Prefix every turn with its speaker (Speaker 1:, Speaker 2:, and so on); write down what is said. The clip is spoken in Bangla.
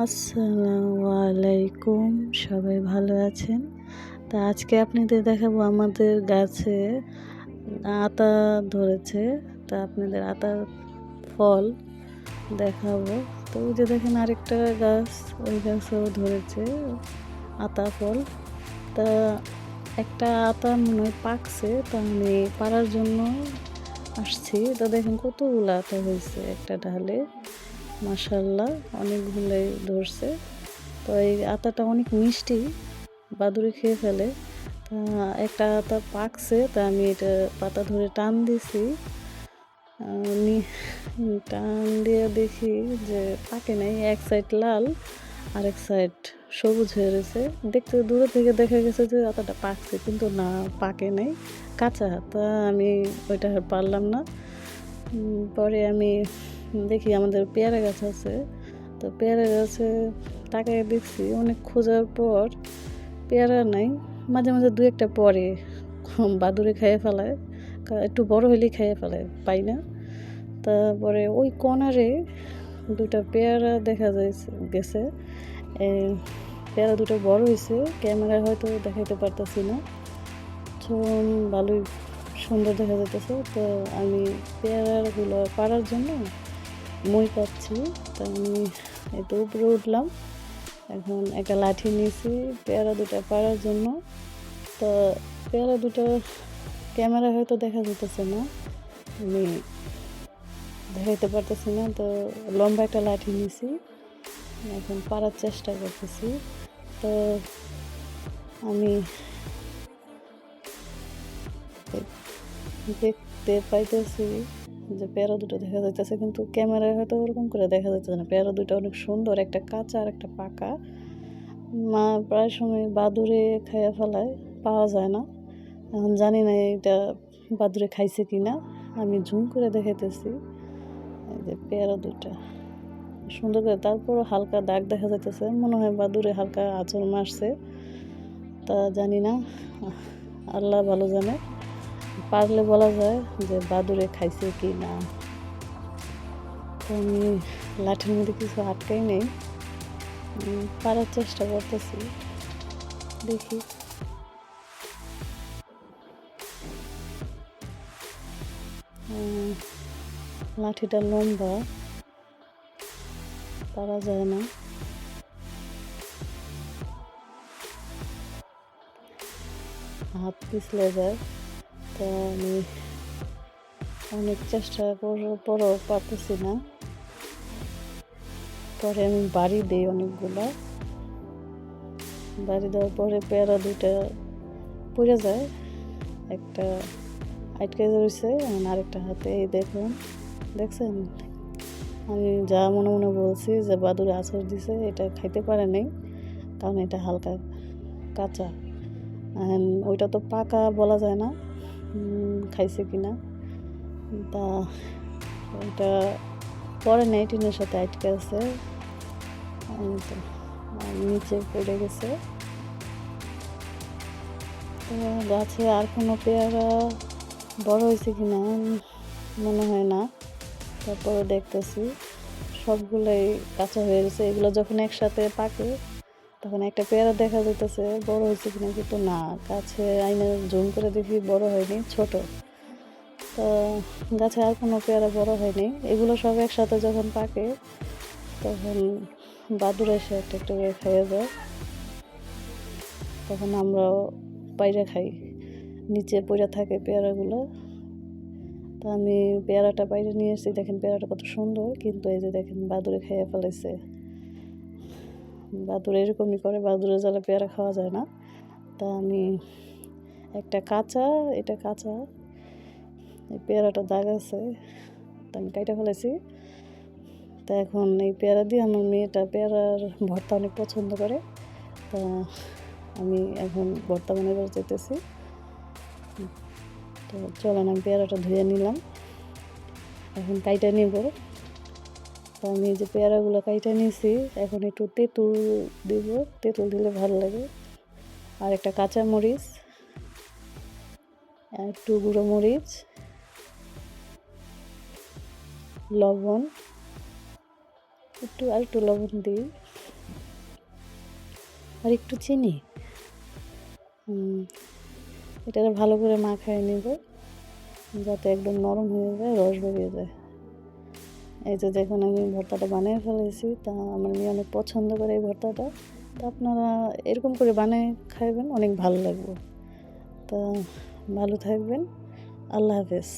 Speaker 1: আসসালামু আলাইকুম, সবাই ভালো আছেন? তা আজকে আপনাদের দেখাবো আমাদের গাছে আতা ধরেছে। তা আপনাদের আতার ফল দেখাবো। তো ওই যে দেখেন আরেকটা গাছ, ওই গাছেও ধরেছে আতা ফল। তা একটা আতা মনে হয় পাকছে, তা আমি পাড়ার জন্য আসছি। তা দেখেন কতগুলো আতা হয়েছে একটা ডালে, মাশাআল্লাহ অনেকগুলোই ধরছে। তো এই আতাটা অনেক মিষ্টি, বাদুড়ে খেয়ে ফেলে। তা একটা আতা পাকছে, তা আমি এটা পাতা ধরে টান দিছি। নি টান দিয়ে দেখি যে পাকে নাই, এক সাইড লাল আরেক সাইড সবুজ হয়ে রয়েছে। দেখতে দূরে থেকে দেখা গেছে যে আতাটা পাকছে, কিন্তু না, পাকে নাই, কাঁচা। তা আমি ওইটা আর পারলাম না। পরে আমি দেখি আমাদের পেয়ারা গাছ আছে, তো পেয়ারা গাছে তাকায় দেখছি অনেক খোঁজার পর পেয়ারা নাই। মাঝে মাঝে দু একটা পরে বাদুড়ে খেয়ে ফেলায়, একটু বড় হলেই খেয়ে ফেলায়, পাই না। তারপরে ওই কর্নারে দুটা পেয়ারা দেখা গেছে। পেয়ারা দুটো বড় হয়েছে, ক্যামেরায় হয়তো দেখাইতে পারতেছি না। ভালোই সুন্দর দেখা যাইতেছে। তো আমি পেয়ারাগুলো পাড়ার জন্য মই পাচ্ছি। তো আমি একটু উপরে উঠলাম, এখন একটা লাঠি নিয়েছি পেয়ারা দুটো পাড়ার জন্য। তো পেয়ারা দুটো ক্যামেরা হয়তো দেখা যেতেছে না, আমি দেখাইতে পারতেছি না। তো লম্বা একটা লাঠি নিয়েছি, এখন পাড়ার চেষ্টা করতেছি। তো আমি দেখতে পাইতেছি যে পেয়ারা দুটো দেখা যাইতেছে, কিন্তু ক্যামেরায় হয়তো ওরকম করে দেখা যাইতেছে না। পেয়ারা দুটো অনেক সুন্দর, একটা কাঁচা আর একটা পাকা। মা প্রায় সময় বাদুড়ে খাইয়া ফেলায়, পাওয়া যায় না। এখন জানি না এটা বাদুড়ে খাইছে কি না। আমি ঝুম করে দেখাইতেছি এই যে পেয়ারা দুটা সুন্দর করে, তারপরও হালকা দাগ দেখা যাইতেছে, মনে হয় বাদুড়ে হালকা আঁচড় মারছে। তা জানি না, আল্লাহ ভালো জানে। পারলে বলা যায় যে বাদুড়ে খাইছে কি না। তো আমি লাঠির মধ্যে কিছু আটকাই নেই, পারার চেষ্টা করতেছি, দেখি। লাঠিটা লম্বা, পারা যায় না। হাত পিছলে যায়। তো আমি অনেক চেষ্টা করার পরও পারতেছি না। পরে আমি বাড়ি দিই অনেকগুলা, বাড়ি দেওয়ার পরে পেয়ারা দুইটা পড়ে যায়, একটা আটকে রয়েছে, আরেকটা হাতে। এই দেখুন, দেখছেন, আমি যা মনে মনে বলছি যে বাদুড়ে আঁচড় দিছে, এটা খাইতে পারে নাই, কারণ এটা হালকা কাঁচা। ওইটা তো পাকা, বলা যায় না খাইছে কিনা। তা ওইটা পরে নেই, টিনের সাথে আটকে আছে, নিচে পড়ে গেছে। তো গাছে আর কোনো পেয়ারা বড় হয়েছে কিনা মনে হয় না। তারপরে দেখতেছি সবগুলোই কাঁচা হয়ে গেছে। এগুলো যখন একসাথে পাকে তখন একটা পেয়ারা দেখা যাইতেছে বড় হয়েছে কিনা, কিন্তু না, গাছে আইনে জুম করে দেখি বড় হয়নি, ছোট। তো গাছে আর কোনো পেয়ারা বড় হয়নি। এগুলো সব একসাথে যখন পাকে তখন বাদুড় এসে একটা একটা করে খেয়ে যায়, তখন আমরাও বাইরে খাই, নিচে পড়ে থাকে পেয়ারাগুলো। তো আমি পেয়ারাটা বাইরে নিয়ে এসেছি, দেখেন পেয়ারাটা কত সুন্দর, কিন্তু এই যে দেখেন বাদুড়ে খেয়ে ফেলেছে। বাদুড়ে এরকমই করে, বাদুড়ে জ্বালা পেয়ারা খাওয়া যায় না। তা আমি একটা কাঁচা, এটা কাঁচা, এই পেয়ারাটা দাগ আছে, তা আমি কাইটা ফেলেছি। তা এখন এই পেয়ারা দিয়ে আমার মেয়েটা পেয়ারার ভর্তা অনেক পছন্দ করে, তা আমি এখন ভর্তা বানাবার চাইতেছি। তো চলেন, আমি পেয়ারাটা ধুয়ে নিলাম, এখন কাইটা নিব। তো আমি যে পেয়ারাগুলো কাইটা নিয়েছি, এখন একটু তেঁতুল দিব, তেঁতুল দিলে ভালো লাগে। আর একটা কাঁচা মরিচ, একটু গুঁড়ো মরিচ, লবণ, আর একটু লবণ দিই, আর একটু চিনি। এটা ভালো করে মাখায় নেব যাতে একদম নরম হয়ে যায়, রস বেরিয়ে যায়। এই যে দেখুন আমি ভর্তাটা বানিয়ে ফেলেছি, তা আমার মেয়ে অনেক পছন্দ করে এই ভর্তাটা। তা আপনারা এরকম করে বানিয়ে খাইবেন, অনেক ভালো লাগবে। তা ভালো থাকবেন, আল্লাহ হাফেজ।